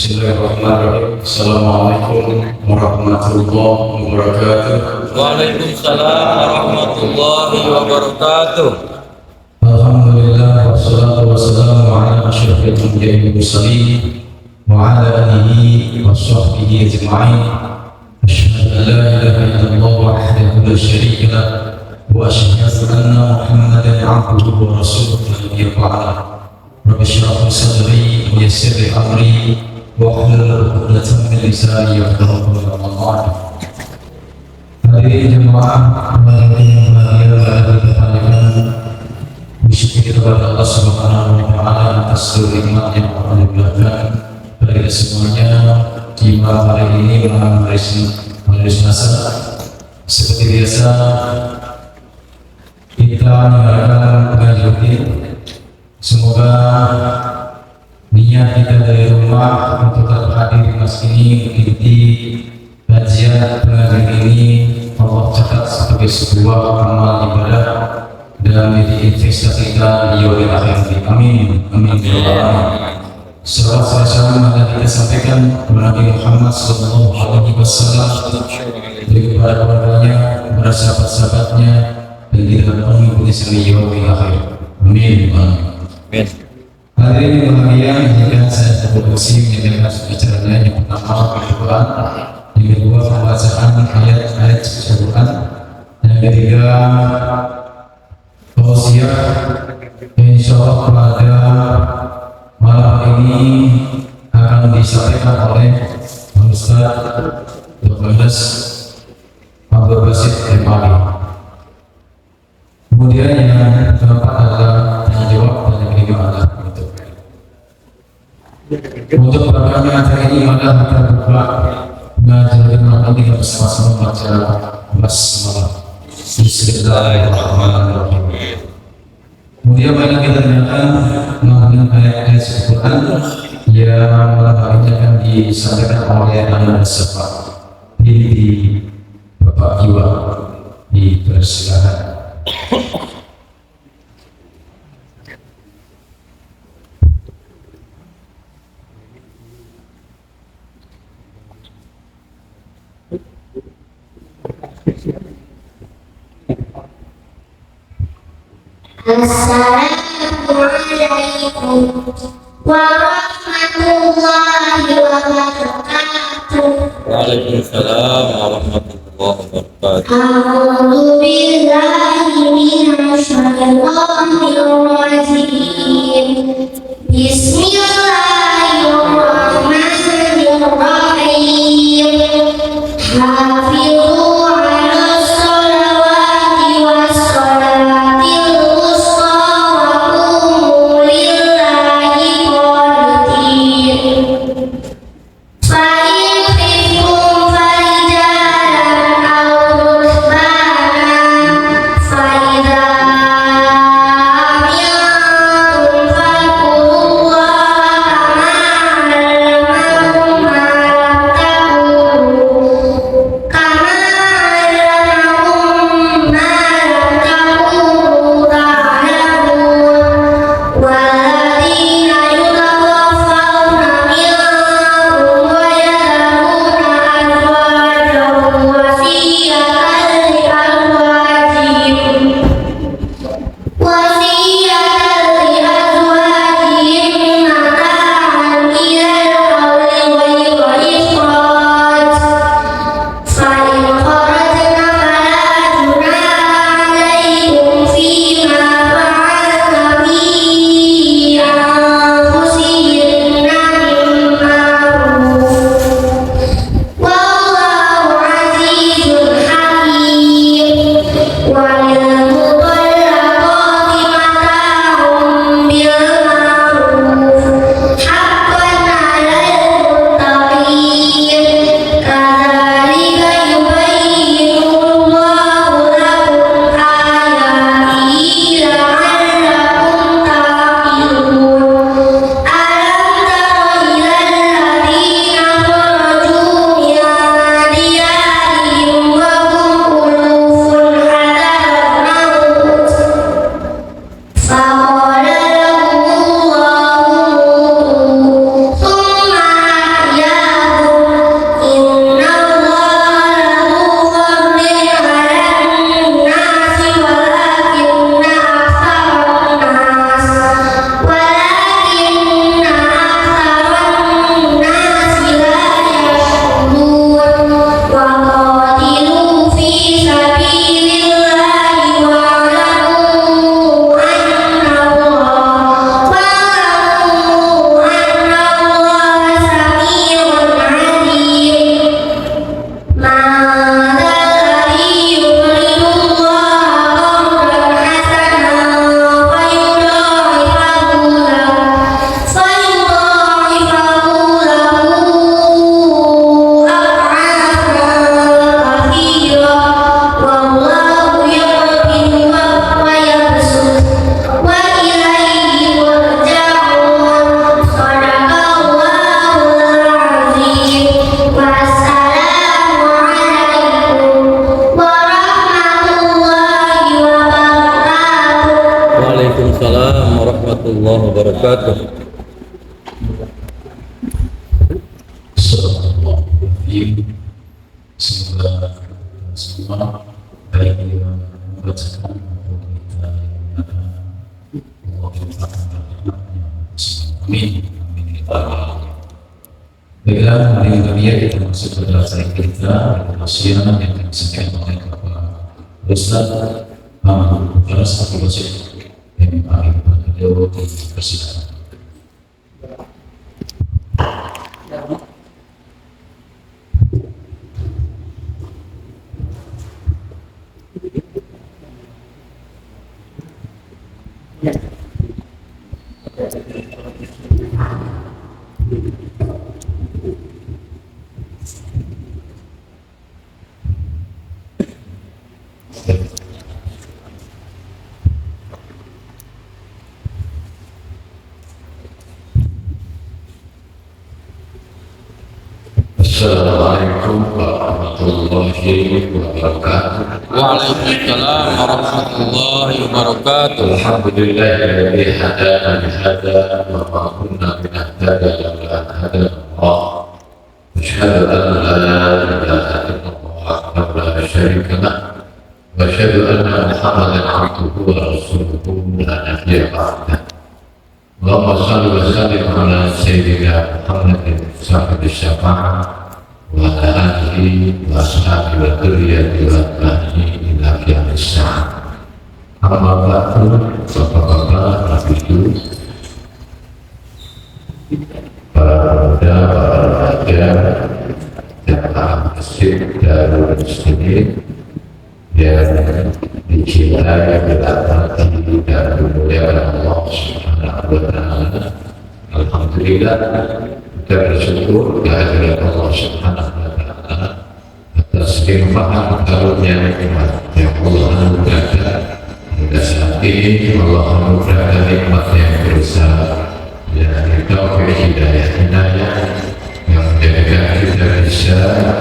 Bismillahirrahmanirrahim. Assalamualaikum warahmatullahi wabarakatuh. Waalaikumsalam warahmatullahi wabarakatuh. Alhamdulillah wassalatu wassalamu ala asyrafil anbiya'i wal mursalin wa ala alihi wa sahbihi ajma'in. Asyhadu an la ilaha illallah wahdahu la syarika lah wa asyhadu anna Muhammadan 'abduhu wa rasuluhu la ba'da. Rabbi shrah li sadri wa yassir li amri wahlul 'uqdatam min lisani yafqahu qawli. Hadirin jemaah yang berbahagia, bersyukur kepada Allah Subhanahu wa Ta'ala atas seluruh nikmat yang Allah berikan kepada kita semuanya di malam hari ini, malam hari Selasa. Seperti biasa kita mendengarkan pengajian rutin. Semoga niat kita dari rumah untuk tetap hadir di masjid ini mengikuti kajian pengajian ini Allah catat sebagai sebuah amal ibadah dan menjadi investasi kita di yaumil akhir. Amin. Amin. Salawat salam yang kita sampaikan kepada Nabi Muhammad sallallahu alaihi wasallam, kepada keluarganya, kepada sahabat-sahabatnya, dan kita mengikuti sampai yaumil akhir. Amin. Amin. Hadirin yang berbahagia, jika saya berfungsi menjalankan acaranya yang pertama Al-Quran, yang kedua pembacaan ayat-ayat suci Al-Quran, yang ketiga tausiah. Insyaallah pada malam ini akan disampaikan oleh Ustaz Dr. Abdul Basit Al-Bali. Kemudian yang keempat adalah tanya jawab, dan yang kelima adalah untuk programnya acara ini adalah kita buka mengajarkan malam kita bersama-sama baca basmalah. Bismillahirrahmanirrahim. Kemudian marilah kita dengarkan mengenai ayat-ayat Al-Quran yang malam hari ini akan disampaikan oleh Anak Safa binti Bapak Iwa. Dipersilakan. Assalamualaikum warahmatullahi wabarakatuh. Waalaikumsalam warahmatullahi wabarakatuh. A'udzu billahi minasy syaithanir rajim. Bismillahirrahmanirrahim. Hafizu 'alas shalawati was shalatil wusta wa qumu lillahi qanitin. Fa in khiftum farijalan aw rukbanan fa idza Bismillahirrahmanirrahim. Semoga kita semua baik yang membacakan maupun kita yang mendengarkan Allah limpahkan rahmatnya semua. Amin. Amin ya rabbal alamin. Baiklah, hari ini kita masuk ke pelajaran kita Indonesia yang akan disampaikan oleh Bapak Ustaz Muhammad Faras Abdul Basit yang kami beliau dipersilakan. Assalamualaikum warahmatullahi wabarakatuh. Waalaikumsalam warahmatullahi wabarakatuh. Alhamdulillahilladzi hadana li hadza wa ma kunna linahtadiya laula an hadana Allah. Asyhadu an la ilaha illallah wahdahu la syarika lah wa asyhadu anna Muhammadan abduhu wa rasuluhu la nabiyya ba'dah. Allahumma shalli wa sallim ala sayyidina Muhammadin sahibi syafa'ah wa ala alihi wa ashabihi wa dzurriyyatihi wa atba'ihi ila qiyamis saa'ah. Amma ba'du, bapak-bapak, ibu, para pemuda, para remaja, jamaah masjid Darul Muslimin yang dicintai, dirahmati dan dimuliakan Allah Subhanahu wa Ta'ala. Alhamdulillah, kita bersyukur kehadiran Allah Subhanahu wa Ta'ala atas limpahan karunia nikmat yang Allah anugerahkan. Hingga saat ini Allah anugerahkan nikmat yang besar, yakni taufik hidayah yang menjadikan kita bisa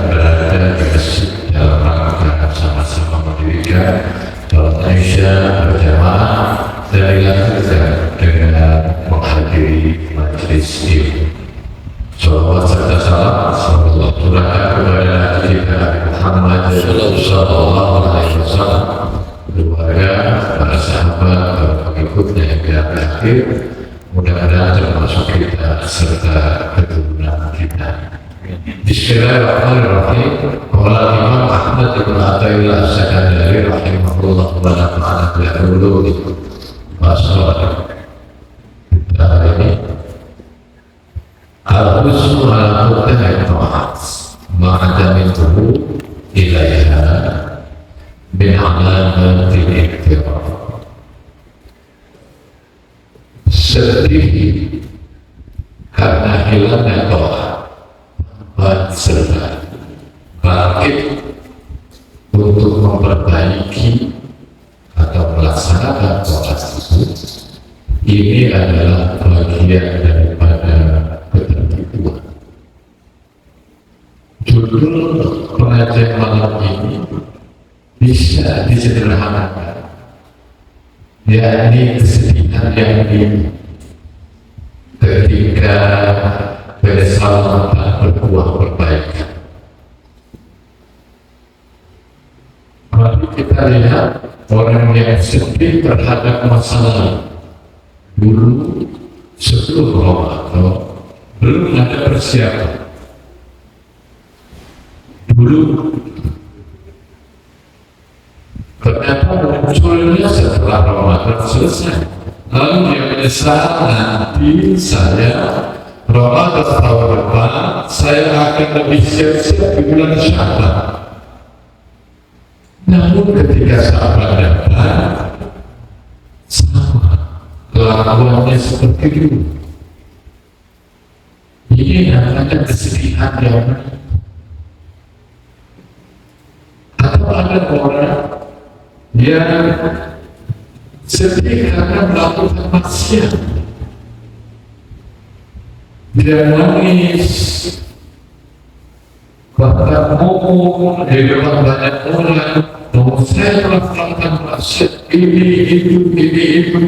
berada di masjid dalam rangka sama-sama mendirikan salat Isya berjamaah dan dilanjutkan dengan menghadiri majelis ilmu. Salawat serta salam semoga turunkan kepada kita Muhammad sallallahu alaihi wasallam, keluarga, para sahabat, para pengikutnya hingga akhir. Mudah-mudahan termasuk kita serta keturunan kita. Bismillahirrahmanirrahim. Qala Imam Ahmad bin Athaillah As-Sakandari rahimahullah wa nafa'ana bil ulum wassalatu. Kita hari ini al-husnu ala mubtada'i ta'at ma'adamintuhu ilaiha min alamatil iktiraf. Sedih karena hilangnya doa dan serta bangkit untuk memperbaiki atau melaksanakan doa tersebut. Ini adalah bagian daripada ketertipuan. Judul pengajian malam ini bisa disederhanakan, yakni kesedihan yang ini ketika keselamatan berbuah perbaikan. Mari kita lihat orang yang sedih terhadap masalah dulu sebelum Ramadan belum ada persiapan. Dulu ternyata munculnya setelah Ramadan selesai. Lalu dia menyesal, nanti saya Ramadan tahun depan saya akan lebih siap-siap di bulan Sya'ban. Namun ketika Sya'ban datang, sama kelakuannya seperti dulu. Ini namanya kesedihan yang atau ada orang yang sedih karena melakukan maksiat. Dia nangis, bahkan ngomong di depan banyak orang, bahwa saya telah melakukan maksiat ini, itu.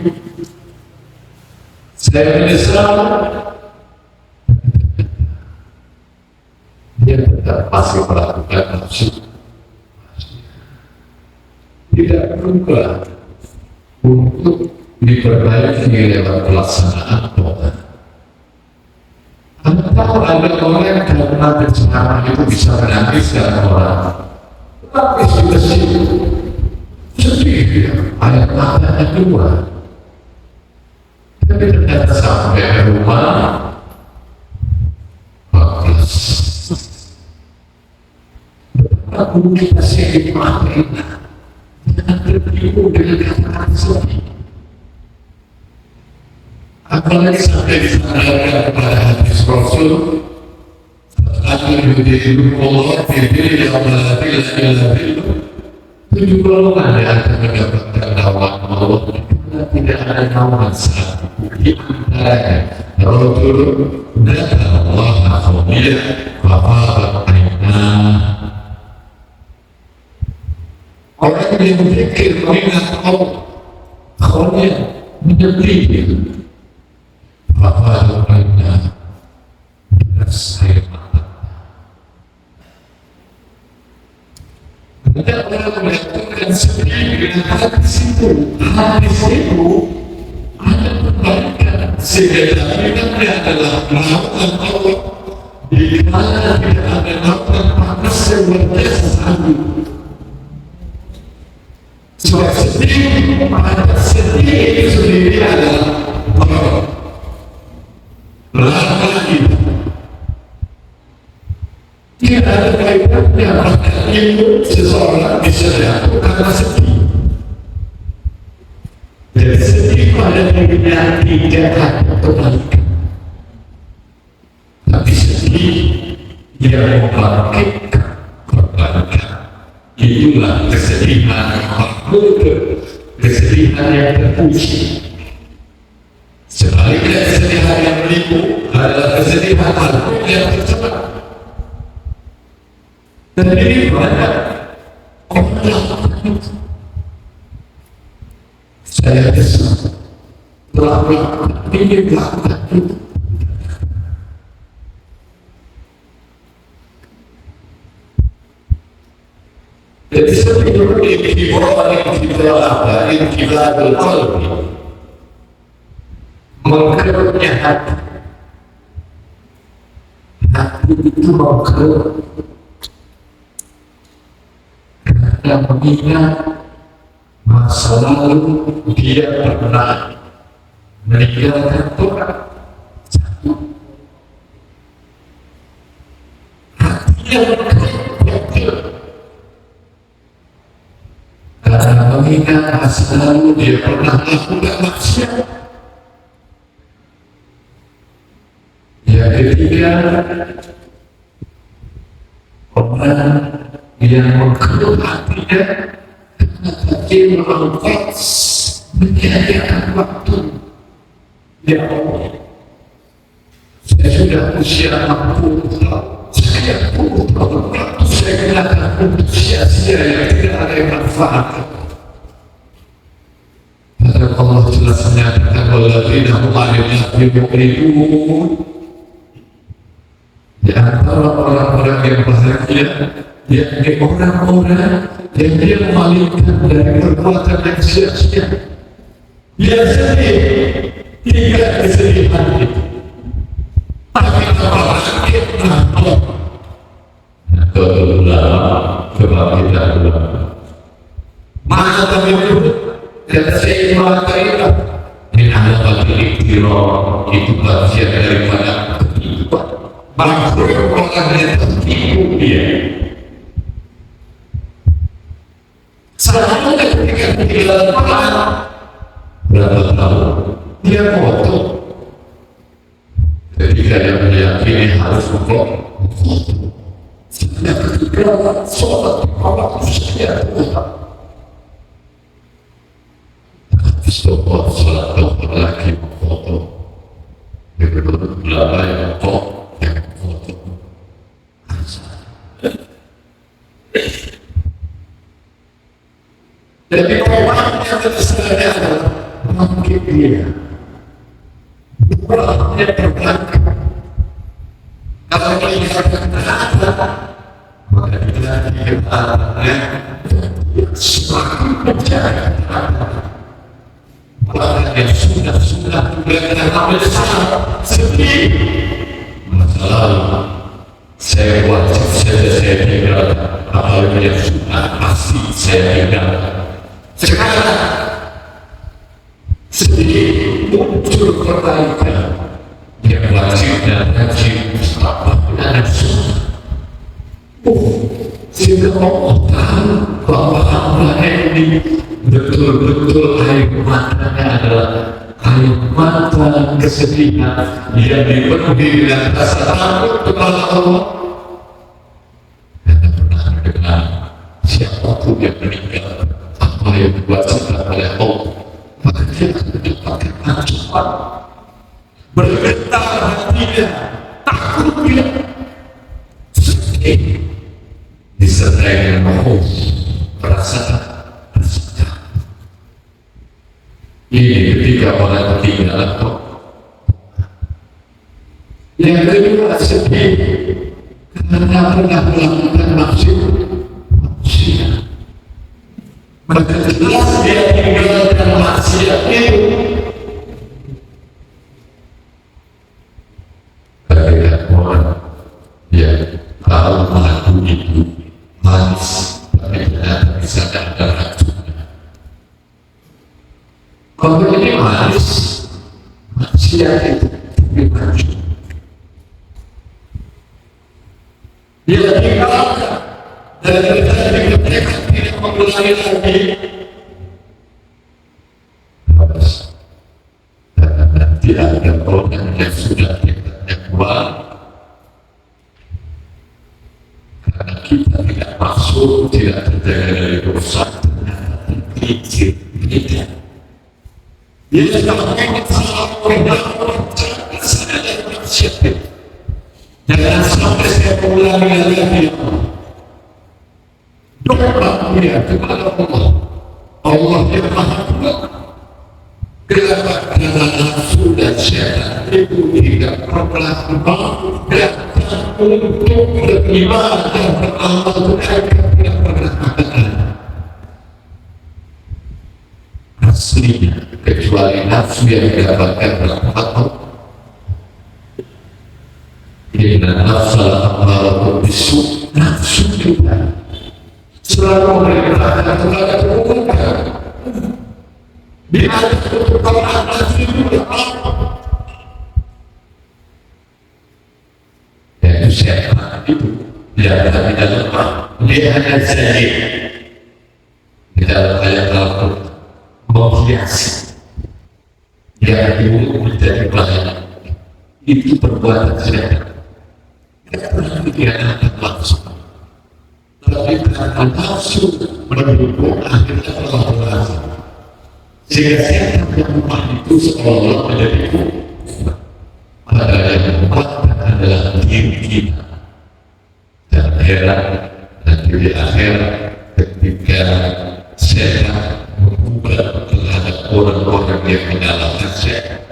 Saya menyesal. dia tetap masih melakukan nafsu. Tidak berubah untuk diperbaiki lewat pelaksanaan doa. Atau ada orang yang karena bencana itu bisa menangiskan orang, tapi sudah sedih dia, ayat matanya keluar. Tapi ternyata sampai rumah, bagus. Aku kita sedih mati, jangan tertipu dengan kata-kata sedih. Apalagi sampai disampaikan kepada hadis Rasul, akan yudhiru Allah bidil yang melati lagi 7 golongan yang akan mendapatkan naungan Allah. Tidak ada naungan satu di antaranya Rasul dan Allah Alhamdulillah Bapak Aina. Orang yang berpikir mengingat Allah, awalnya menyedih. Bapak Aina deras air mata. Ada orang melakukan sedih dengan hadis itu ada perbaikan sehingga jaminan adalah melakukan Allah di mana tidak ada melakukan panas yang berbiasa sanggup. Sebab sedih itu sendiri adalah lagi tidak ada kaitannya ilmu seseorang bisa jatuh karena sedih. Dan sedih pada dirinya tidak ada kebaikan, tapi sedih yang membangkitkan kebaikan. Itulah kesedihan makhluk, kesedihan yang terpuji. Sebaliknya kesedihan yang menipu adalah kesedihan makhluk yang tercela. Dan ini banyak orang melakukan itu. Saya kesal telah melakukan itu. Jadi sebelum inkibatul qalbi, mengkerutnya hati. Hati itu mengkerut karena mengingat masa lalu dia pernah meninggalkan Tuhan. Hatinya mengkerut karena mengingat masa lalu dia pernah melakukan maksiat. Yang ketiga, orang yang mengkerut hatinya karena dia melakukan menyediakan waktu. Ya Allah, saya sudah usia 60 tahun, saya pun waktu saya gunakan untuk sia-sia yang tidak ada yang manfaat. Karena Allah jelas menyatakan walladzina hum 'anil laghwi mu'ridun. Di antara orang-orang yang bahagia, yakni orang-orang yang dia memalingkan dari perbuatan yang sia-sia. Dia sedih, tidak kesedihan itu, tapi kebahagiaan Allah. Kebahagiaan ulama. Maka kami menyebut kata Syaikhul Karimah min halaqatil ikhtirar, itu bagian daripada kehidupan. Makhluk orang yang tertipu dia. Selalu ketika kehilangan malam, berapa tahun dia foto. Ketika dia meyakini harus foto, sehingga ketika sholat di waktu sekian Tuhan, stop sholat Tuhan lagi foto. Dia berdoa yang foto. Jadi orang yang sebenarnya adalah bangkit dia, bukannya terbangkit. Kalau melihat maka kita semakin menjaga bahkan yang sudah juga ambil salah sedih masa lalu saya wajib saja saya tinggalkan apalagi yang sudah pasti saya tinggalkan. Sekarang sedikit muncul perbaikan yang wajib dan wajib dan sunnah. Sehingga Allah tahu bahwa hamba ini betul-betul air matanya adalah air mata kesedihan yang dipenuhi dengan rasa takut kepada Allah. Karena pernah mendengar siapapun yang meninggal apa yang diwajibkan oleh Allah, maka dia akan mendapatkan ancaman. Bergetar hatinya, takut dia, sedih, disertai dengan mahu perasaan. Ini ketika orang ketinggalan kok. Yang kedua sedih karena pernah melakukan maksiat. Maka jelas dia tinggalkan maksiat itu. Ketika orang yang tahu melakukan itu manis, tapi ternyata bisa ada racunnya. Kalau ini manis, maksiat itu racun. Dia tinggalkan dan mereka tidak mengulangi lagi. Harus tidak ada orang yang sudah tinggalnya kuat. Karena kita tidak masuk, tidak terjaga dari dosa, ternyata tergelincir kita. Dia tidak mengingat salah orang saya dari maksiat itu. Jangan sampai saya mengulangi lagi. Doa dia kepada Allah. Allah yang Maha Kuasa. Kenapa? Karena nafsu dan syaitan itu tidak pernah mau datang untuk beribadah dan beramal kebaikan, tidak pernah ada. Aslinya kecuali nafsu yang didapatkan rahmat. Inna nafsal ammaratun bisu, nafsu kita selalu memerintahkan kepada kebaikan. Bila keturunan nafsu itu yaitu syaitan itu dia tidak lemah, dia hanya zahir di dalam ayat Al-Quran menghiasi yang dibunuh menjadi banyak itu perbuatan syaitan. Tidak pernah dikirakan langsung, tapi karena nafsu mendukung akhirnya telah berhasil. Sehingga setan yang lemah itu seolah menjadi kuat. Padahal yang menguatkan adalah diri kita. Dan heran nanti di akhirat ketika setan mengubah terhadap orang-orang yang menyalahkan setan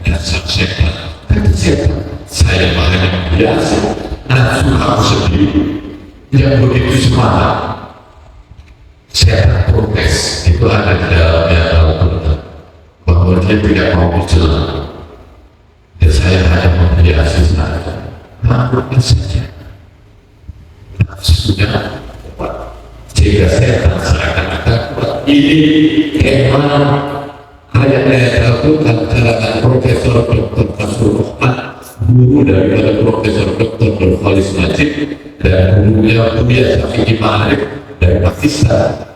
dan setan saya hanya biasa nafsu kamu sendiri yang begitu semangat. Saya protes itu ada di dalamnya Al-Quran bahwa dia tidak mau berjalan dan saya hanya membiasi saja melakukan saja nafsunya kuat sehingga saya seakan-akan kuat. Ini kemana ayat-ayat Al-Quran kalangan Profesor Dr. Fazlur Rahman, guru dari Profesor Dr. Khalis Najib dan gurunya Buya Syafi'i Ma'arif dari Pakistan.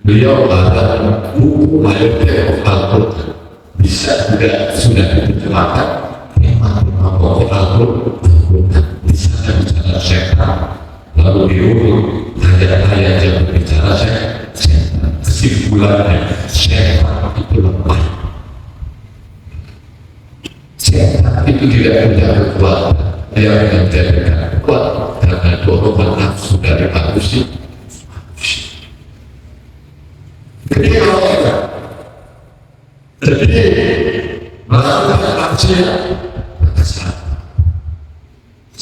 Beliau ada buku mayoritas Al-Quran bisa juga sudah diterjemahkan memang pokok Al-Quran bisa bicara syaitan lalu diurut ayat-ayat yang berbicara syaitan. Kesimpulannya syaitan itu lemah. Syaitan itu tidak punya kekuatan yang menjadikan kuat karena dorongan nafsu dari manusia. Ketika orang jadi melakukan maksiat,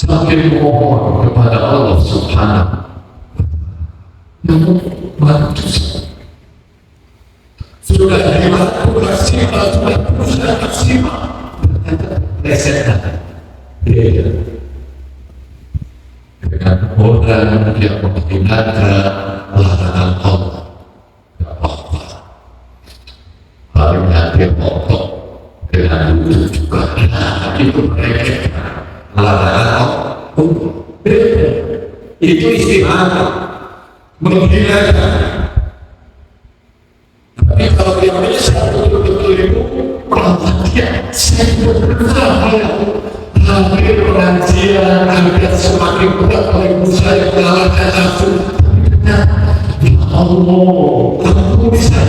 sambil memohon kepada Allah Subhanahu. Namun bantu sudah dilakukan maksimal, sudah berusaha maksimal, lesetkan dengan orang yang menggunakan larangan Allah. Tidak apa-apa, paling nanti potong dengan wudhu juga. Nah, itu mereka larangan Allah. Itu istimewa menghinakan. Tapi kalau dia bisa betul-betul itu perhatian, saya berusaha hampir pengajian agar semakin berat oleh saya mengalahkan nafsu. Ya Allah, aku bisa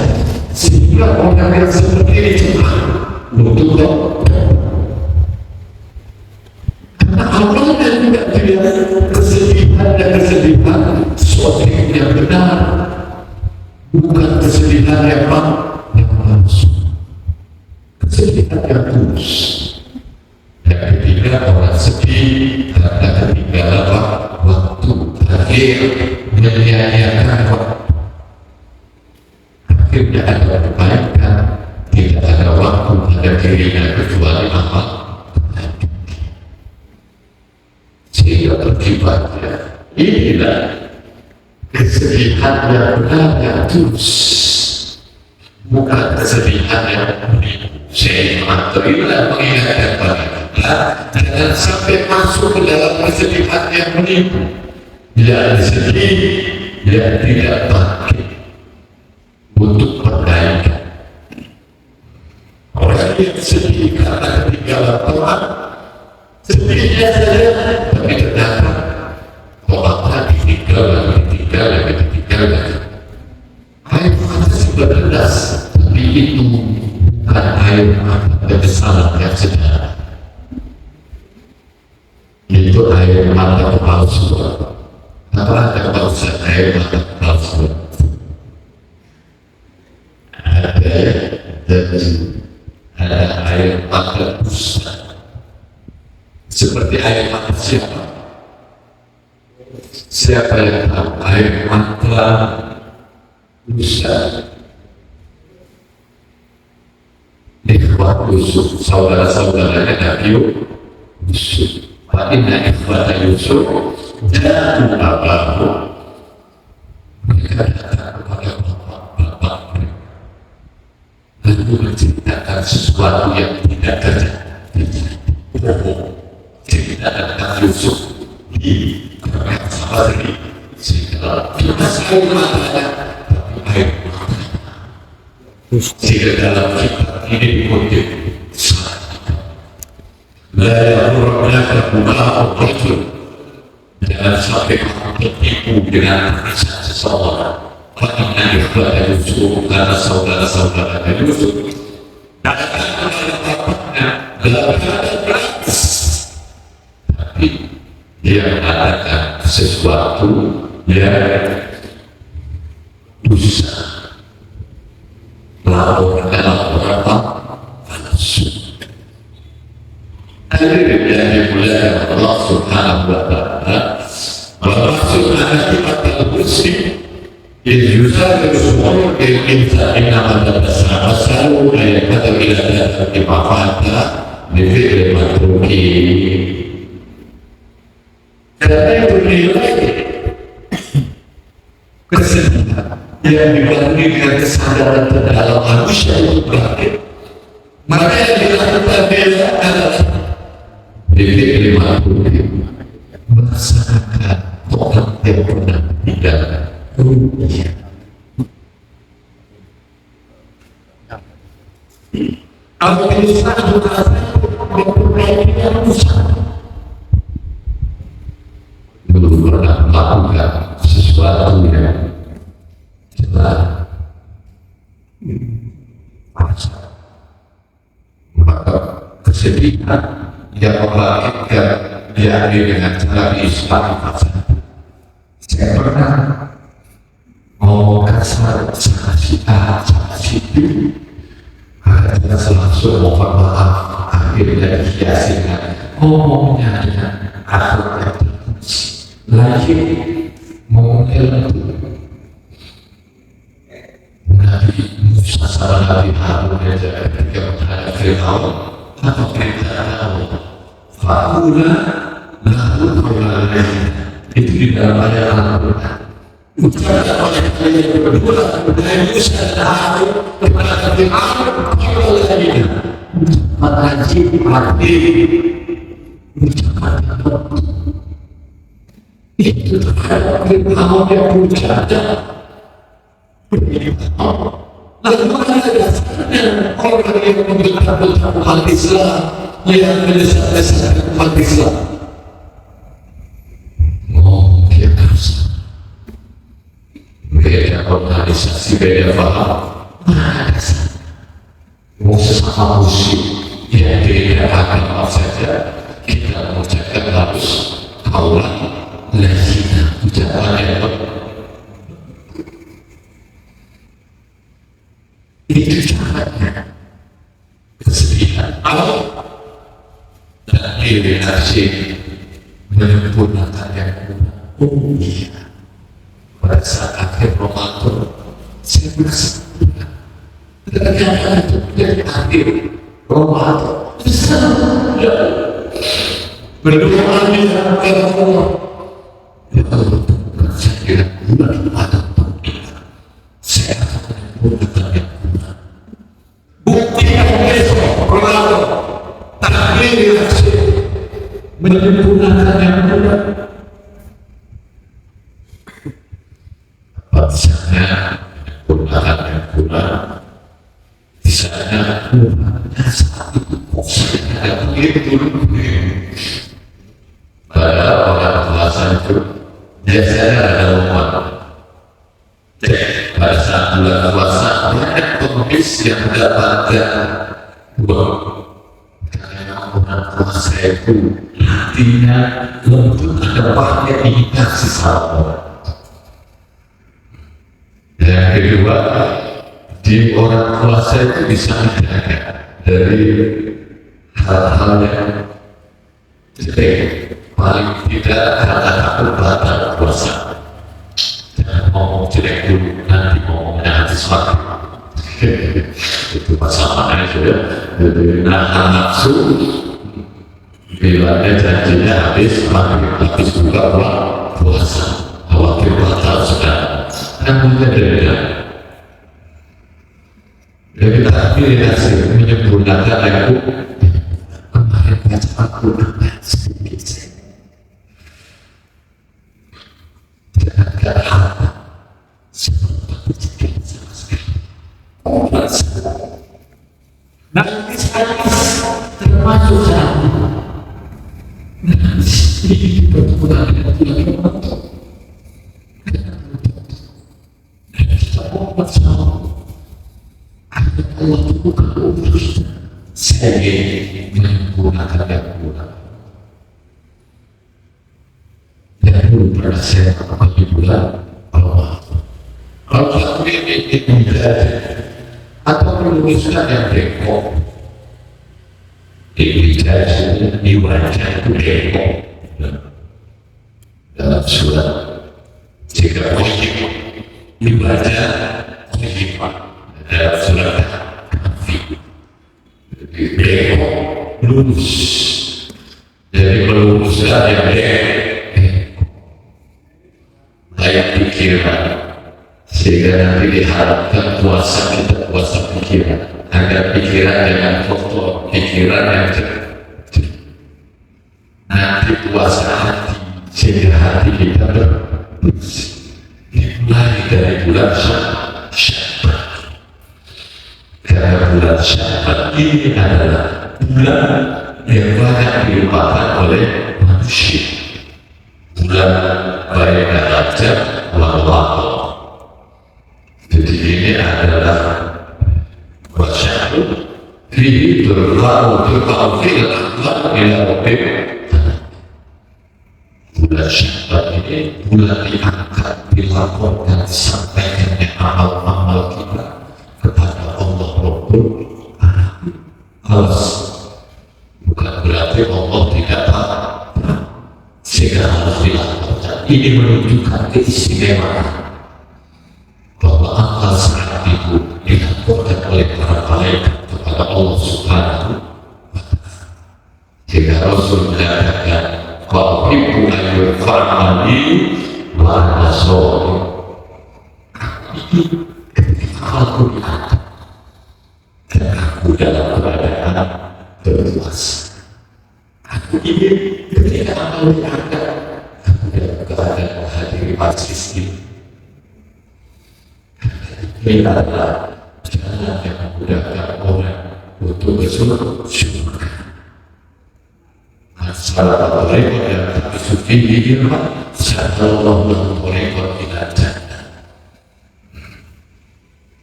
sehingga orang yang seperti ini cuma untuk karena awalnya juga dia kesedihan dan kesedihan sesuatu yang benar, bukan kesedihan yang langsung, kesedihan yang tulus. Dan ketika orang sedih karena ketinggalan waktu akhir menyia-nyiakan waktu, akhirnya ada kebaikan, tidak ada waktu pada dirinya kecuali amal, sehingga terkibatnya inilah kesedihan yang benar yang tulus, bukan kesedihan yang menipu. Saya terilah mengingatkan pada kita, jangan sampai masuk ke dalam kesedihan yang menipu, yang sedih, yang tidak bangkit untuk perbaikan. Orang yang sedih karena ketinggalan Tuhan, sedihnya saja, tapi ternyata orang lagi tinggal. Air mata sudah deras, tapi itu bukan air mata kebesaran yang sebenarnya. Itu air mata kepalsuan. Apa ada kepalsuan air mata kepalsuan? Ada air mata dusta. Seperti air mata siapa? Siapa yang tahu air mata dusta? Ikhwat Yusuf, saudara-saudaranya Nabi Yusuf. Wa inna ikhwata Yusuf jatuh abahu. Mereka datang kepada bapak mereka, lalu menceritakan sesuatu yang tidak terjadi. Cerita tentang Yusuf di Sabari, sehingga kita selalu matanya, tapi air matanya. Sehingga dalam kitab ini dikutip, la yaghrurka bukaa rajul, jangan sampai kamu tertipu dengan perasaan seseorang. Karena ikhwata Yusuf, karena saudara-saudara Yusuf datang kepada bapaknya dalam keadaan beras, tapi dia mengatakan sesuatu yang dosa, laporan palsu. Hadirin yang dimuliakan Allah Subhanahu wa Ta'ala, maksud akibat muslim yusafir semua insan inama dan selalu ayat kata bila datang di mafata di fikir matruki. Karena itu nilai kesedihan yang dibanding dengan kesadaran terdalam manusia itu berakhir. Maka yang dilakukan dia adalah diri matruki, merasakan orang yang pernah tidak rupiah. Administrasi memperbaiki usaha. Belum pernah melakukan sesuatu yang jelas, maka kesedihan yang membangkitkan diakhiri dengan cara Islam. Saya pernah ngomong kasar sama si A, sama si B, akhirnya langsung mohon maaf, akhirnya dihiasi dengan ngomongnya dengan akhirat lagi mengumumkan Nabi Musa sama Nabi Harun ketika menghadap Fir'aun apa perintah Allah fa'ula lahu qawlan itu di dalam ayat Al-Quran ucapan oleh kalian berdua dari Musa dan Harun kepada Fir'aun qawlan lainnya menajib hati ucapan itu terhadap Fir'aun yang berjaga lalu mana dasarnya orang yang membentang-bentang umat Islam yang mendesak-desak umat Islam dia harus beda organisasi, beda paham mana dasar mau sesama musuh yang beda agama saja kita mengucapkan harus kaulah lazina ucapan yang itu caranya kesedihan Allah dan alienasi menyempurnakan yang iya pada saat akhir Ramadan saya merasa ternyata itu menjadi akhir Ramadan berdoa di dalam Allah ya Allah saya kira bulan Ramadan saya akan menyempurnakan yang bukti yang besok berlalu takdir menyempurnakan yang mudah bisanya menyempurnakan yang kurang bisanya kurangnya satu kosnya yang begitu pada orang puasa itu biasanya ada umat pada saat bulan puasa banyak pengemis yang mendapatkan uang karena orang puasa itu hatinya lembut ada banyak ingin kasih sama. Yang kedua di orang puasa itu bisa menjaga dari hal-hal yang jelek paling tidak karena takut batal puasa. Ngomong jelek dulu, nanti ngomongnya habis waktu itu pasangan itu ya jadi nahan nafsu bila janjinya habis buka puasa khawatir batal sudah kan beda jadi tapi hasil menyempurnakan aku kemarin baca Al-Quran sedikit jangan harta nangis-nangis termasuk satu nangis ini bertemu dengan Tuhan kita mohon sama agar Allah buka umurnya saya menyempurnakan yang kurang dan belum pernah saya katakan di bulan Allah kalau aku ini menjadi atau menuliskan yang deko di wajah itu deko dalam surat jika positif di wajah positif dalam surat Kahfi deko lulus jadi meluluskan yang deko layak pikiran sehingga nanti diharapkan puasa kita puasa pikiran agar pikiran dengan foto pikiran yang nanti puasa hati sehingga hati kita bersih dimulai dari bulan Syawal karena bulan Syawal ini adalah bulan yang banyak dilupakan oleh manusia bulan baik Rajab wal-Waqt. Jadi ini adalah wasyahud fihi turfa'u fil akhlaq ila rabbik. Bulan Syawal ini bulan diangkat, dilaporkan, disampaikannya amal-amal kita kepada Allah Rabbul Alamin. Bukan berarti Allah tidak tahu. harus dilakukan. Ini menunjukkan keistimewaan bahwa akal sehat itu dilakukan oleh para malaikat kepada Allah Subhanahu wa Ta'ala. Jika Rasul mengatakan bahwa ibu ayat farmani mana soal ini ketika aku diangkat dan aku dalam keadaan berpuasa. Aku ingin ketika aku diangkat aku dalam keadaan menghadiri majlis ini. Ini adalah jalan yang memudahkan orang untuk bersyukur. Salah mereka yang kami sufi dihirmat Sallallahu mereka tidak jannah.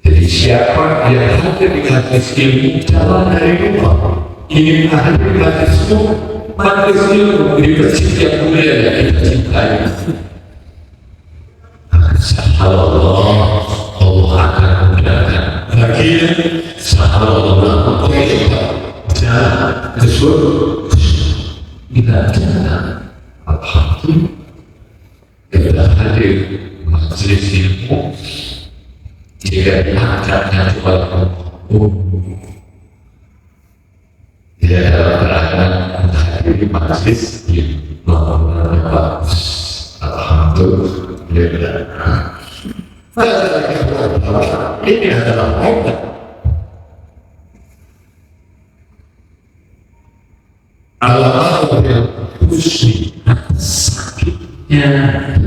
Jadi siapa yang hadir di majlis ilmu jalan dari rumah ingin hadir di majlis ilmu di masjid yang mulia yang kita cintai, Sallallahu Allah akan mudahkan bagian Sallallahu mereka jalan ke surga. Kita jangan alhamdulillah kita hadir majlis ilmu jika diangkatnya kepada dia dalam keadaan menghadiri majlis ilmu yang bagus. Alhamdulillah. Ini adalah obat. Alam yang khusus sakitnya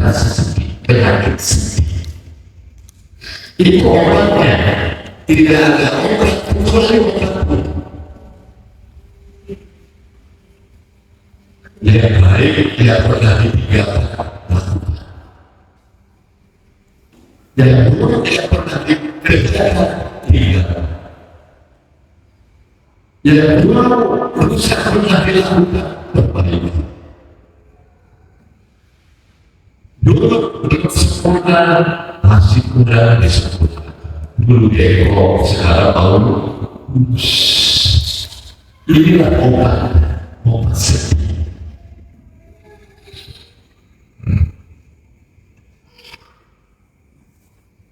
rasa sakit, penyakit sakit. Itu obatnya tidak ada obat kecuali obat yang baik tidak pernah ditinggalkan, yang buruk tidak pernah dikerjakan, tidak. Yang dulu berusaha pernah dilakukan perbaiki. Dulu belum sempurna, masih kurang disempurnakan. Dulu dia sekarang mau inilah obat sedih.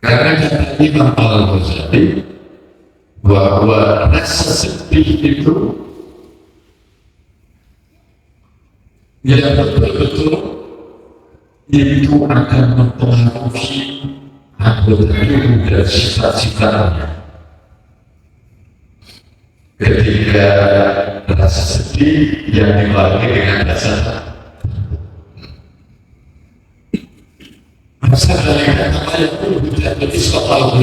Karena kata Imam Al-Ghazali bahwa rasa sedih itu yang betul-betul itu akan mempengaruhi anggota tubuh dan sifat-sifatnya. Ketika rasa sedih yang dibarengi dengan rasa yang tidak lebih soal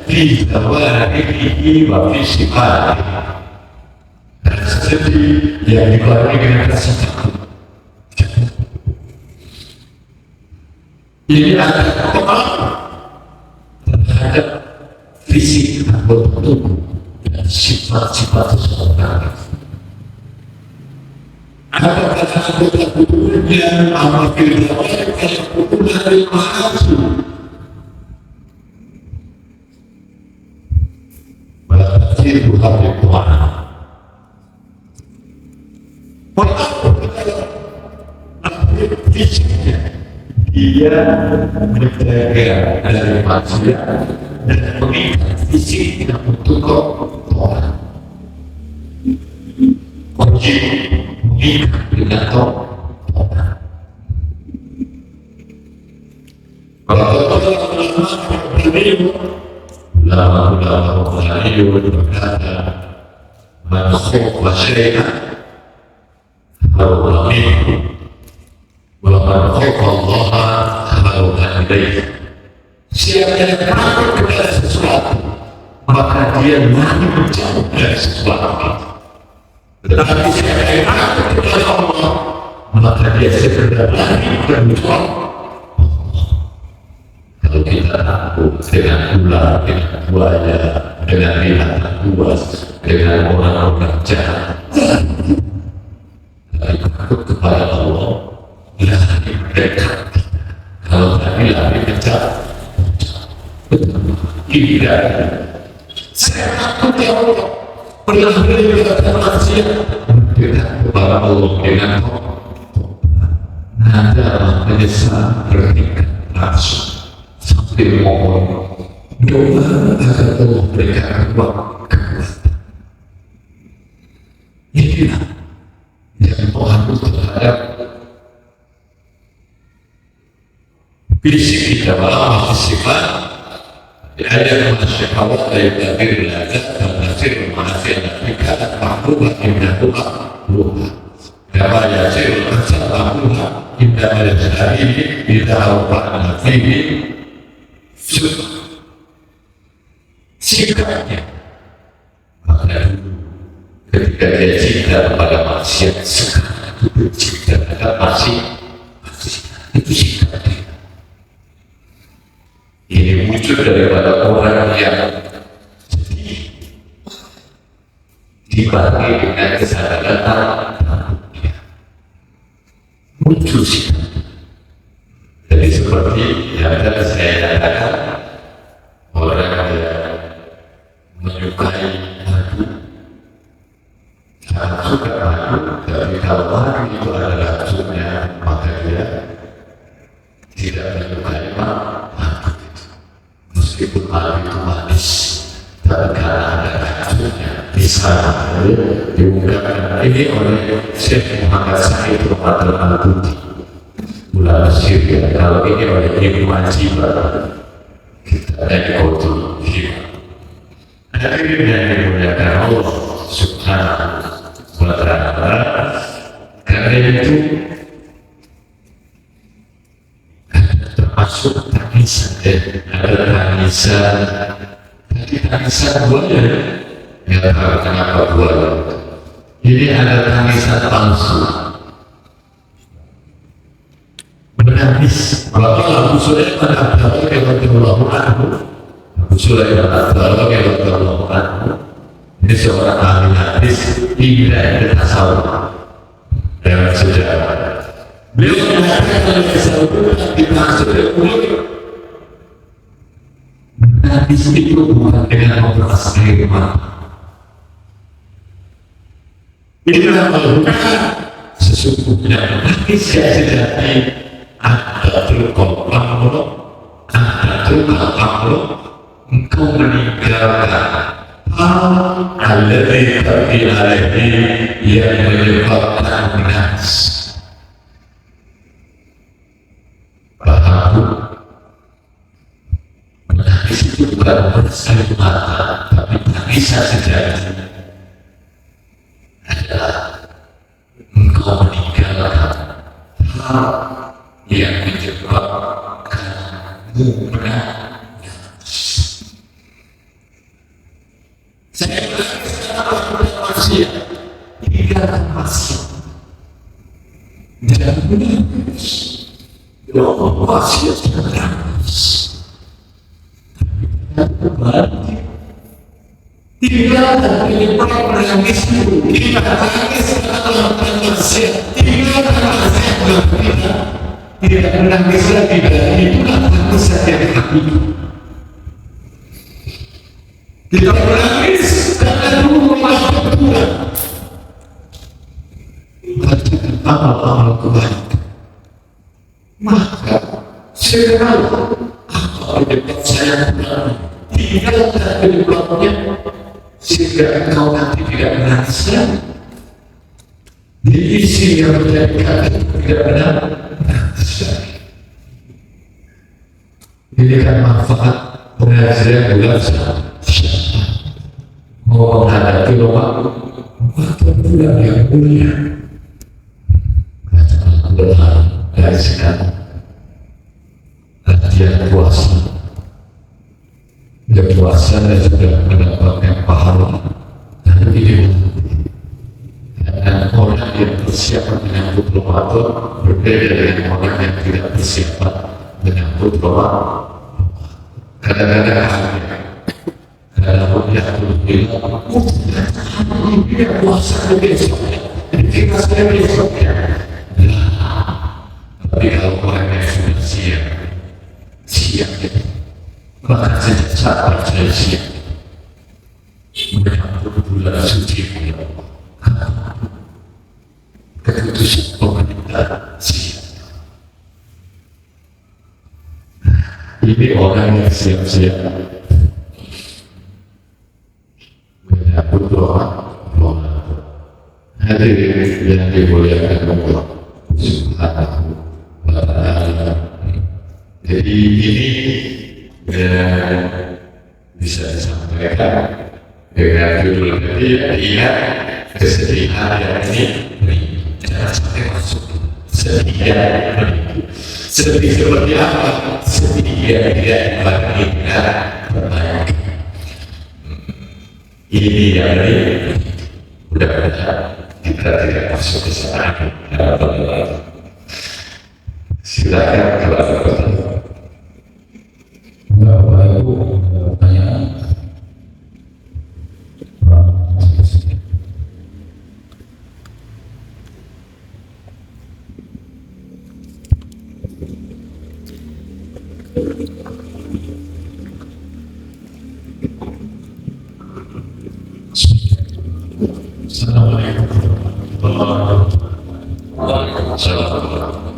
di dawaihi wa fi sifat. Rasa sedih yang dibarengi dengan rasa takut. Ini akan berpengaruh terhadap fisik anggota tubuh dan sifat-sifat seseorang. Apa kata anggota tubuhnya amal filawat kalau tubuh dari mahasiswa itu habis Tuhan. Fisiknya dia menjaga dari manusia dan mengikat fisiknya untuk Tuhan. Mengikat dengan Tuhan. Kalau ulama berkata man khawfa syai'an haruma minhu wa man khawfa Allah haruma ilayhi. Siapa yang takut kepada sesuatu maka dia lari menjauh dari sesuatu. Tetapi siapa yang takut kepada Allah maka dia segera lari menjauh. Kalau kita takut dengan ular, dengan buaya, dengan binatang buas, dengan orang-orang jahat, tapi takut kepada Allah, lari mendekat. Kalau tadi lari menjauh, tidak. Saya takut ya Allah, pernah beri kata manusia mendekat kepada Allah dengan Anda menyesal bertingkah langsung sambil mohon doa agar Allah berikan kekuatan. Inilah yang pengaruh terhadap fisik kita malah sifat ada masyarakat dari dapur lazat dan hasil mahasil kita makhluk indah Tuhan dapat hasil asal makhluk indah dari kita awal ini sikapnya maka ketika dia cinta kepada manusia sekarang itu cinta kepada masih itu sikapnya. Ini muncul daripada orang yang dibarengi dengan kesadaran takutnya. Muncul sih. Jadi seperti yang tadi saya katakan, orang yang menyukai madu, sangat suka madu, tapi kalau madu itu adalah racunnya, maka dia tidak menyukai madu. Meskipun madu itu manis, tapi karena ada racunnya bisa diungkapkan ini oleh Syekh Muhammad Sa'id Ramadan Al-Buti ulama Syria. Kalau ini oleh Ibnu Ajibah kita ada kau ada ini yang dimuliakan Allah Subhanahu wa ta'ala. Karena itu termasuk tangisan, ada tangisan, tapi tangisan buaya. Nggak tahu kenapa buaya. Ini ada tangisan palsu. Menangis. Maka Abu Sulaiman radhiyallahu anhu, Abu Sulaiman radhiyallahu anhu, ini seorang ahli hadis hingga tasawuf dalam sejarah. Beliau mengatakan di maksudnya menangis itu bukan dengan memberas air mata. Inilah merupakan sesungguhnya menangis yang sejati ada terkopang ada terkopang engkau meninggalkan hal alladhi tadi alaihi yang menyebabkan menangis. Bahwa menangis itu bukan memberas air mata, tapi tangisan sejati adalah engkau meninggalkan hal yang menyebabkanmu menangis. Saya manusia tinggalkan maksiat dan menangis. Ya Allah, maksiat dan menangis. Tapi tinggalkan penyebab menangis itu. Kita menangis dalam maksiat. Tinggalkan maksiat dalam kita. Tidak menangis lagi dan itulah tangisan yang hakiki. Tidak menangis karena dulu masuk Tuhan. Bacakan amal-amal kebaikan. Maka segera apa penyebab saya menangis? Tinggalkan penyebabnya sehingga engkau nanti tidak menangis lagi. Diisi yang menjadikan tidak benar menangis lagi. Ini kan manfaat pengajian bulan mau menghadapi waktu bulan yang mulia. Al-Quran dari sekarang latihan puasa. Yang puasa sudah mendapatkan pahala dan ini dan orang yang bersiap menyambut Ramadan berbeda dengan orang yang tidak bersiap menyambut Ramadan. Kadang-kadang dalam yakul bilang dia puasa besoknya kita sudah besoknya. Tapi kalau orang yang sudah siap maka sejak saat saya siap menyambut bulan suci keputusan pemerintah siap Ini orang yang siap-siap menyambut doa. Hadirin yang dimuliakan Allah Subhanahu wa Ta'ala. Jadi ini bisa disampaikan dengan judul tadi, ingat kesedihan yang ini jangan sampai masuk. Sedih seperti apa? Sedih yang tidak dibandingkan perbaiki. Ini yang ini mudah-mudahan kita tidak masuk ke sana. Silakan kalau ada pertanyaan. Bapak Ibu, ada pertanyaan? Assalamualaikum warahmatullahi wabarakatuh.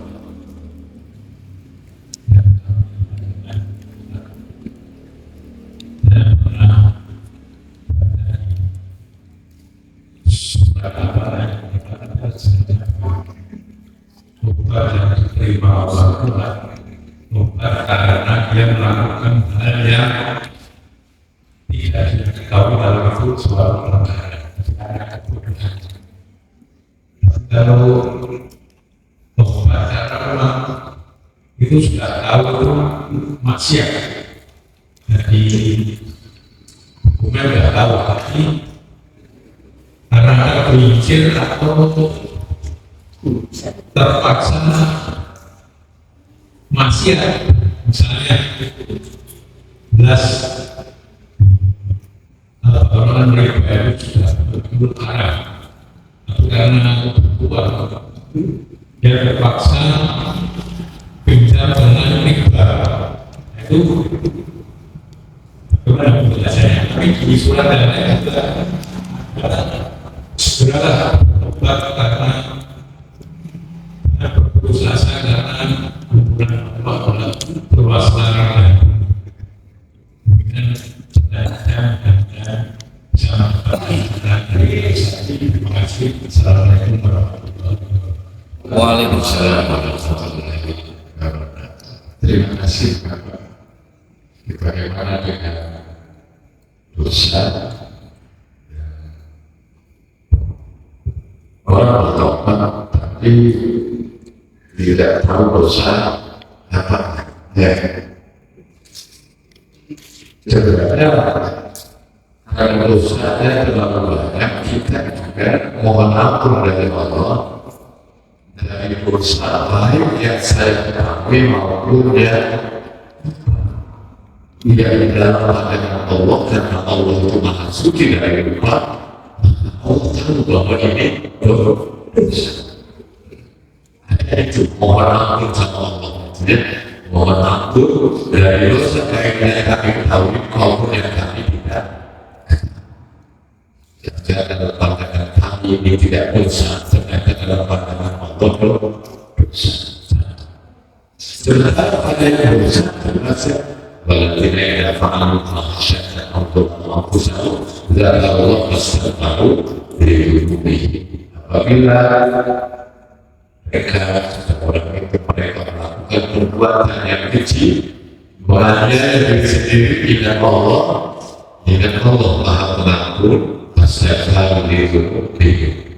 Tobat yang diterima Allah Tuhan, tobat karena dia melakukan hal yang tidak diketahui dalam itu suatu pelanggaran. Kalau tobat karena orang itu sudah tahu itu maksiat, jadi hukumnya sudah tahu, tapi karena ada berpikir atau terpaksa maksiat, misalnya belas orang riba itu sudah betul haram, tapi karena kuat dia terpaksa pinjam dengan riba, itu bagaimana penjelasannya? Tapi di surat dan lain juga segeralah tobat karena berputus asa karena hubungan Allah terluas larang dan bisa mendapatkan dari terima kasih. Assalamualaikum warahmatullahi wabarakatuh. Waalaikumsalam. Terima kasih Bapak. Bagaimana dengan dosa orang bertobat tapi tidak tahu dosa apa ya? Sebenarnya karena dosanya terlalu banyak, kita juga mohon ampun dari Allah dari dosa baik yang saya ketahui maupun yang tidak dilakukan dengan Allah, karena Allah itu maha suci dari lupa. Allah tahu bahwa ini dosa. Itu mohon ampun sama Allah, mohon ampun dari dosa baik yang kami tahu maupun yang kami tidak. Jangan pandangan kami ini tidak dosa, sedangkan dalam pandangan Allah dosa. Sebenarnya pada yang dosa termasuk walaupun yang fa'alu fahsyatan untuk mampusau dan Allah bersertahu dari bumi. Apabila mereka orang itu mereka melakukan perbuatan yang kecil, menganiaya diri sendiri dengan Allah Maha Pengampun, bersertahu dari bumi.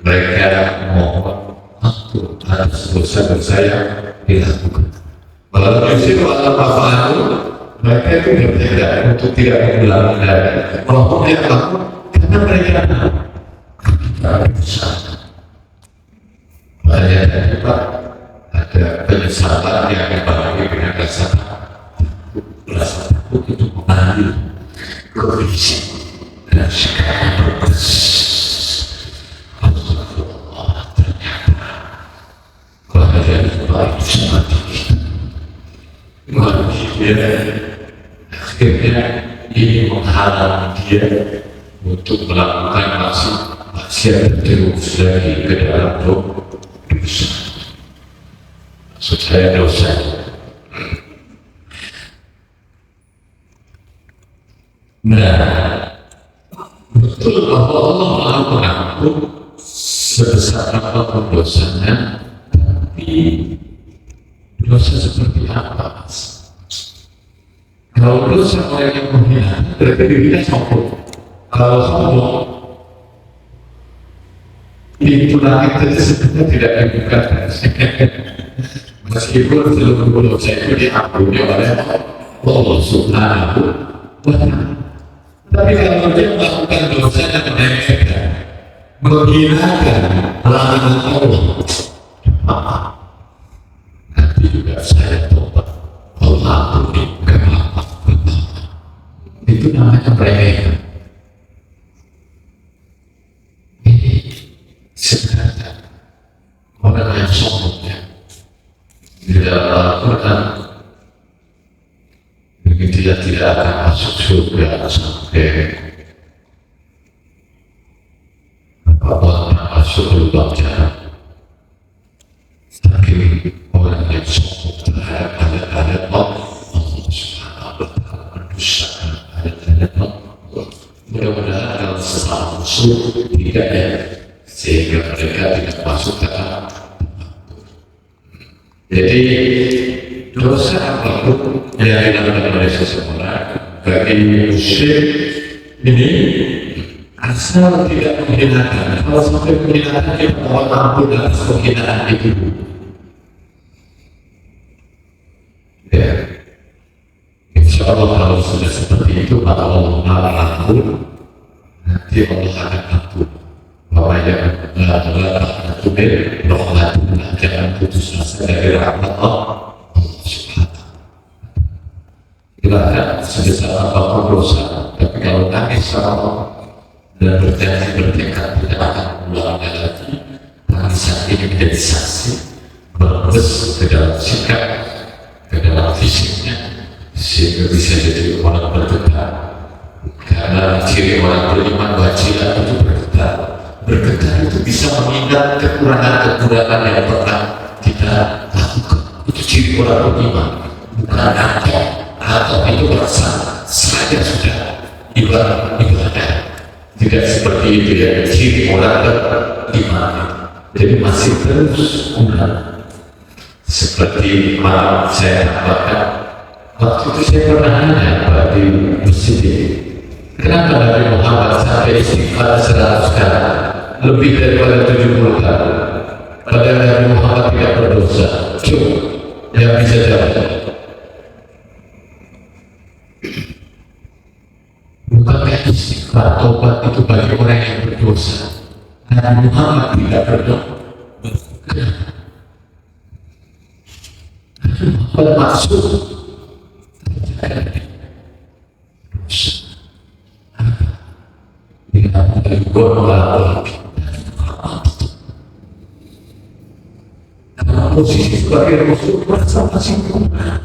Mereka mohon ampun atas dosa-dosa yang dilakukan. Melalui situ Allah Fa'alu, mereka itu berbeda untuk tidak mengulangi lagi. Walaupun dia takut, karena mereka tidak bisa. Banyak dari Pak, ada penyesalan yang dibarengi dengan rasa takut itu mengambil kondisi dan sekarang berpes. Allah ternyata bahaya baik seperti itu. Dia akhirnya ini menghalang dia untuk melakukan maksiat terus lagi ke dalam dosa. Maksud saya dosa. Nah, betul bahwa Allah Maha Pengampun sebesar apapun dosanya, tapi dosa seperti apa? Kalau dosa orang yang menghina, berarti dirinya sombong. Kalau sombong, pintu langit itu sebenarnya tidak dibuka. Meskipun seluruh dosa itu diampuni oleh Allah Subhanahu wa Ta'ala. Tapi kalau dia melakukan dosa yang meremehkan, menghinakan larangan Allah, nanti juga saya tobat. Allah ampuni, itu namanya meremehkan. Ini sebenarnya orang yang sombong ya. Di dalam Al-Quran dia tidak akan masuk surga sampai apabila masuk lubang jarak. Tapi orang yang sombong terhadap ayat-ayat Allah Subhanahu wa Ta'ala mendustakan ayat-ayat Allah. Mudah-mudahan kalau setelah masuk tidak ya, sehingga mereka tidak masuk ke dalam. Jadi dosa apapun yang dilakukan oleh seseorang bagi musyrik ini asal tidak menghinakan. Kalau sampai menghinakan, kita mohon ampun atas penghinaan itu. Ya, insya Allah kalau sudah seperti itu, maka Allah Maha Ampun. Nanti Allah akan ampun. Bahwa yang jangan putus asa dari rahmat Allah Subhanahu. Silahkan sebesar apapun dosa, tapi kalau nangis sama Allah dan berjanji bertekad tidak akan mengulangi lagi, tangisan ini menjadi saksi merebus ke dalam sikap, ke dalam fisiknya, sehingga bisa jadi orang bergetar. Karena ciri orang beriman wajilah itu bergetar. Bergetar itu bisa mengingat kekurangan-kekurangan yang pernah kita lakukan. Itu ciri orang beriman, bukan atau itu merasa saja sudah ibadah. Tidak seperti itu ya, ciri orang beriman. Jadi masih terus kurang. Seperti malam saya tambahkan, waktu itu saya pernah nanya di masjid, kenapa Nabi Muhammad sampai istighfar 100 kali, lebih daripada 70 kali, padahal Nabi Muhammad tidak berdosa? Coba yang bisa jawab. Bukankah istighfar tobat itu bagi orang yang berdosa? Nabi Muhammad tidak berdosa. Bermaksud posisi sebagai Rasul merasa masih kurang,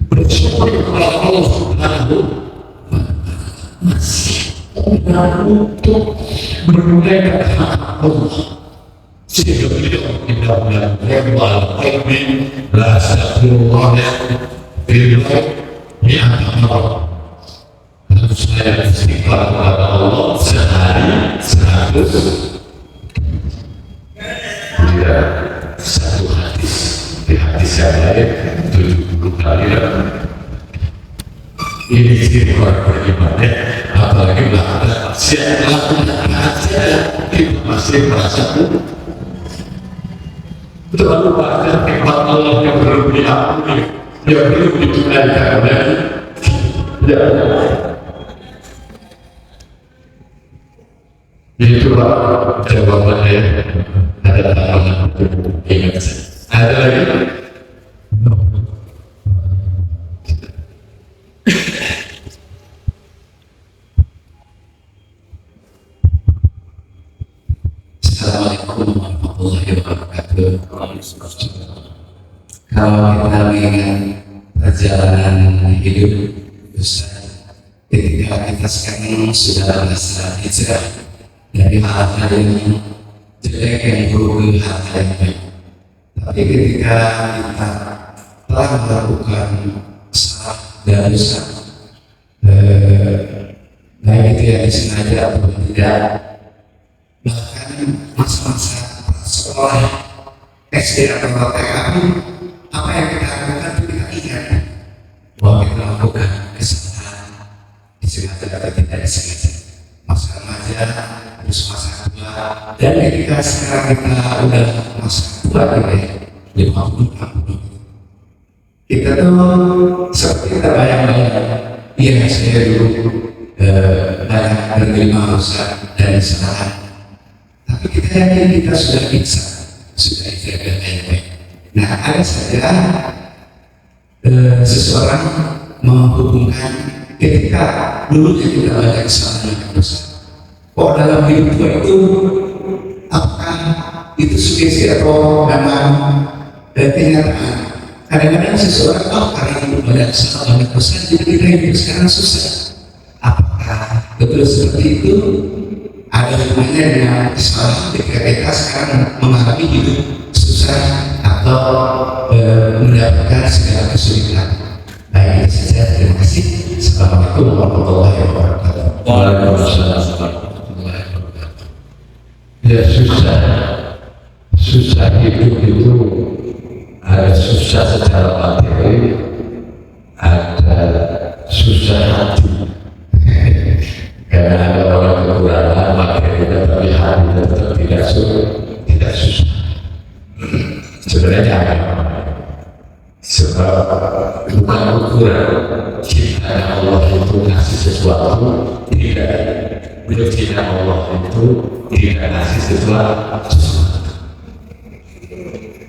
bersyukur kepada Allah Subhanahu masih kurang untuk menunaikan hak Allah. Sehingga beliau tidak melakukan qalbi la astagfirullah billah mi'at. Harus saya istighfar kepada Allah sehari 100. Dia satu hadis, di hadis yang lain 70 kali. Ini istighfar berimannya, apalagi ada maksiat itu masih merasa terlalu banyak nikmat Allah yang belum diampuni, yang belum ditunaikan lagi. Ya, itulah jawabannya. Ada tambahan untuk ingat saya. Ada lagi? Assalamualaikum warahmatullahi wabarakatuh. Kalau kita mengingat perjalanan hidup Ustaz, ketika kita sekarang sudah masa hijrah dari hal-hal yang jelek yang buruk ke hal-hal yang baik, tapi ketika kita telah melakukan salah dan dosa, baik itu yang disengaja atau tidak, bahkan masa-masa sekolah SD atau TK pun apa yang kita lakukan itu kita ingat bahwa kita melakukan kesalahan disengaja atau tidak disengaja, masa remaja terus masa tua, dan ketika sekarang kita udah masa tua ya 50-60 kita tuh seperti kita bayang-bayang, iya saya dulu banyak menerima dosa dan kesalahan, tapi kita yakin kita sudah bisa, sudah jaga baik-baik. Nah, ada saja seseorang menghubungkan ketika dulunya kita banyak kesalahan dan dosa. Kok dalam hidup itu apakah itu sugesti atau memang kenyataan? Kadang-kadang seseorang karena hidup banyak kesalahan banyak dosa, jadi kita hidup sekarang susah. Apakah betul seperti itu? Ada hubungannya dengan kesalahan ketika kita sekarang mengalami hidup susah atau mendapatkan segala kesulitan? Baik, itu saja. Terima kasih. Assalamualaikum warahmatullahi wabarakatuh. Waalaikumsalam warahmatullahi wabarakatuh. Ya susah hidup itu ada susah secara materi, ada susah hati. Karena ada orang kekurangan materinya tapi hatinya tetap tidak susah. Sebenarnya apa? Sebab bukan ukuran cinta Allah itu ngasih sesuatu, tidak. Bila cinta Allah itu tidak ngasih sesuatu.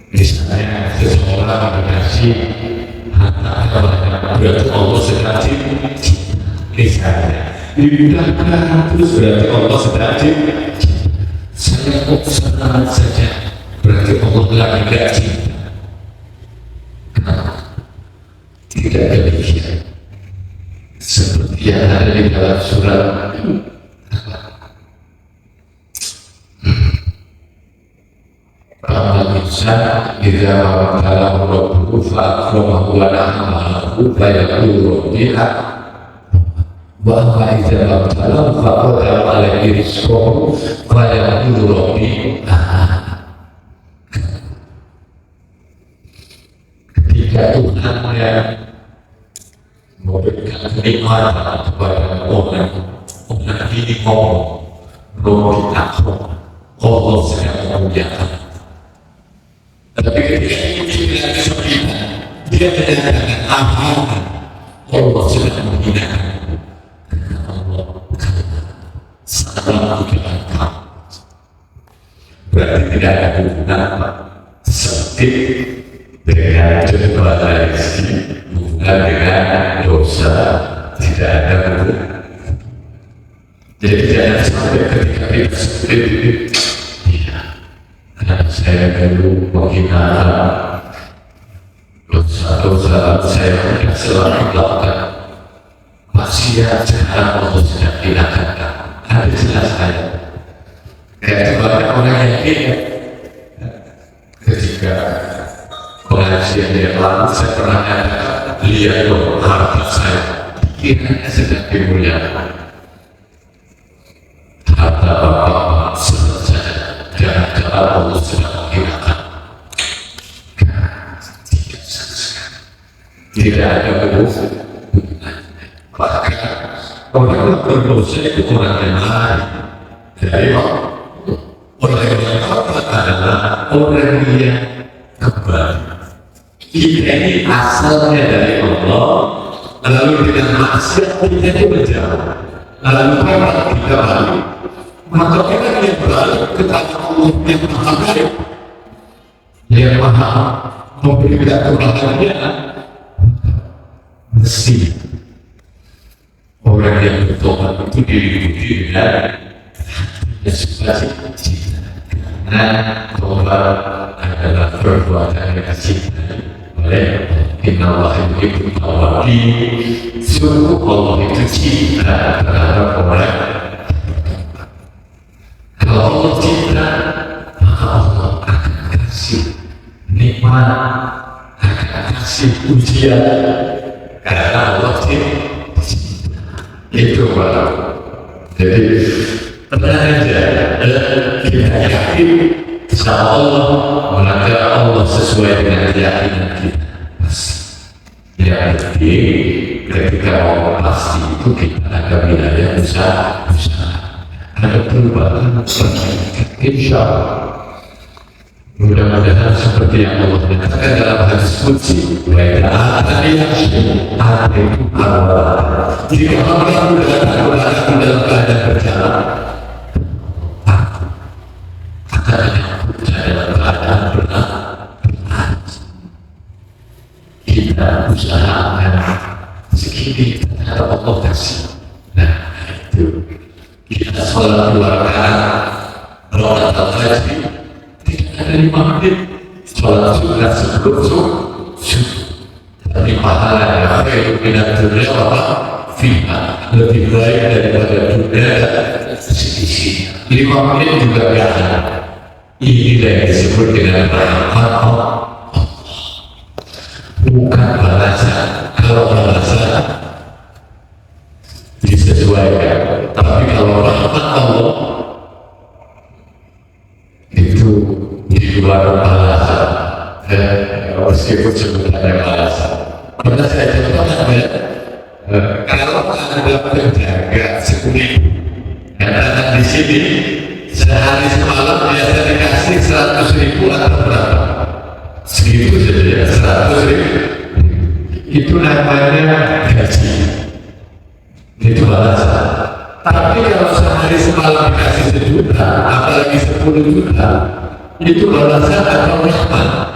Misalnya seseorang mengasih harta banyak, berarti Allah sedang cinta. Misalnya dimudahkan terus berarti Allah sedang cinta. Saya kok senang saja, berarti Allah lagi tidak cinta. Tidak demikian. Seperti yang ada di dalam surat Al-Insan idza mabtalahu rabbuhu fa'akramahu wa na'amahu fayaqulu rabbiha wa amma idza mabtalahu faqadara alaihi rizqahu fayaqulu rabbi ketika Tuhan yang memberikan kenikmatan kepada orang ini ngomong Rabbi akram, Allah sedang memuliakan. Tapi ketika dia kesulitan, dia mendengarkan amalan Allah sedang menghinakan. Allah salah dengan kamu. Berarti tidak ada hubungan sempit dengan depresi, bukan dengan dosa, tidak ada hubungan. Jadi jangan sampai ketika kita sempit itu, karena saya dulu menghinakan dosa-dosa saya tidak selalu melakukan maksiat, sekarang Allah sedang hinakan. Ada jelas saya. Kayak banyak orang yang ingat ketika pengajian yang lalu saya pernah lihat loh harta saya kiranya sedang dimuliakan. Harta bapak selesai jangan Allah sedang menghinakan. Tidak ada hubungan. Bahkan orang yang berdosa itu orang yang lain. Jadi orang yang adalah orang yang kembali. Kita ini asalnya dari Allah, lalu dengan maksiat kita itu menjauh, lalu kita balik. Maka kita yang balik kepada Allah yang maha baik, yang maha memberikan kebahagiaan. Mesti orang yang bertobat itu diliputi dengan sesuatu cinta. Karena tobat adalah perbuatan yang dicintai oleh Inna Allah yuhibbut tawwabin. Sungguh Allah itu cinta terhadap orang. Kalau Allah cinta, maka Allah akan kasih nikmat, akan kasih ujian. Karena Allah cinta. Itu Pak. Jadi tenang aja, kita yakin sama Allah, maka Allah sesuai dengan keyakinan kita. Yang penting ketika mau pasti itu kita ada wilayah usaha, ada perubahan, insya Allah. Mudah-mudahan seperti yang Allah katakan dalam hadis qudsi, ada yang ada itu Allah. Jika Allah mudahkan dalam keadaan berjalan, akan dalam keadaan berat, kita usahakan segini terhadap Allah kasih. Nah itu kita sholat 2 rakaat rakaat al-fajr ada 5 menit, sholat sunnah sebelum subuh, tapi pahala yang khairu minad dunya wa ma fiha, lebih baik daripada dunia dan seisinya. 5 menit juga biasa. Inilah yang disebut dengan rahmat Allah, bukan balasan. Kalau balasan disesuaikan, tapi kalau rahmat Allah itu di luar balasan. Meskipun sebenarnya balasan, pernah saya contohkan ya, kalau Anda penjaga 10.000 datang di sini sehari semalam biasa dikasih 100.000 atau berapa? Segitu saja ya, 100.000. Itu namanya gaji, itu balasan. Tapi kalau sehari semalam dikasih 1 juta, apalagi 10 juta, itu balasan atau rahmat?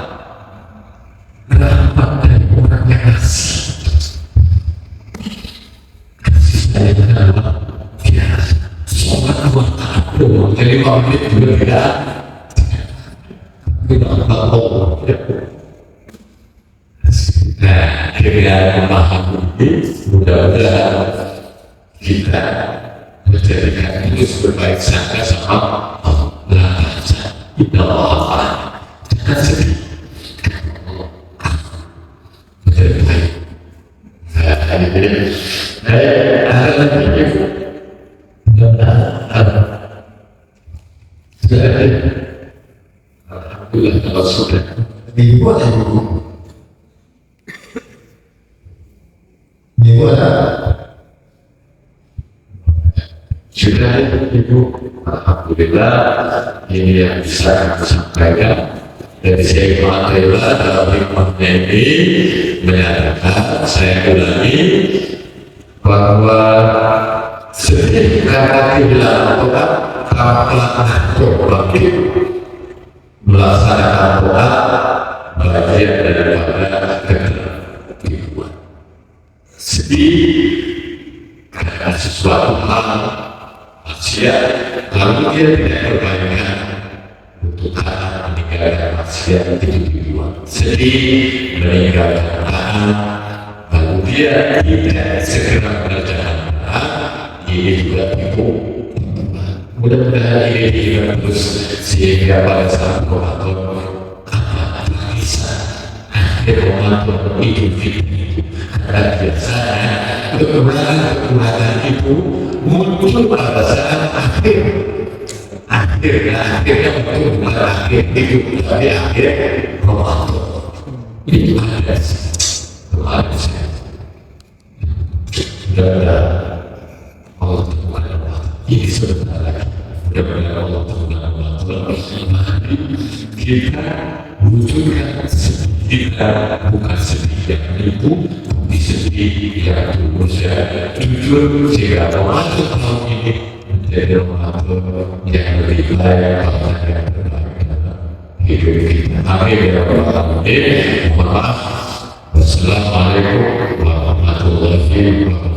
Rahmat dari orang yang kasih. Kasih saya adalah biasa. Sholat 2 tahun, jadi waktu itu juga tidak Allah. Nah, akhirnya memahami ini, mudah-mudahan kita menjadikan itu sebaik sangka sama Allah. Inna Allah jangan sedih, menjadi baik. Ada lagi alhamdulillah kalau sudah Minggu ada buku. Minggu ada. sudah Ibu, alhamdulillah ini yang bisa aku sampaikan dari saya Matela dalam hikmahnya ini menyatakan, saya ulangi bahwa setiap karena kehilangan Tuhan bangkit melaksanakan Tuhan bagian daripada ketertibuan. Sedih karena sesuatu hal maksiat, lalu dia tidak perbaikan untuk anak meninggalkan maksiat itu tujuan. Sedih meninggalkan anak, lalu dia tidak segera mengerjakan anak, ini juga tipu. Mudah-mudahan ini juga terus sehingga pada saat Ramadan bisa akhir Ramadan Idul Fitri karena biasanya kekurangan itu muncul pada saat akhirnya muncul pada akhir hidup dari akhir Ramadan. Itu ada mudah-mudahan Allah ini sebentar lagi, mudah-mudahan Allah kita wujudkan kita bukan sedih yang itu, tapi sedih yang tulus ya jujur, sehingga Ramadan tahun ini menjadi Ramadan yang lebih baik, yang terbaik dalam hidup kita. Amin ya rabbal alamin. Mohon maaf. Wassalamualaikum warahmatullahi wabarakatuh.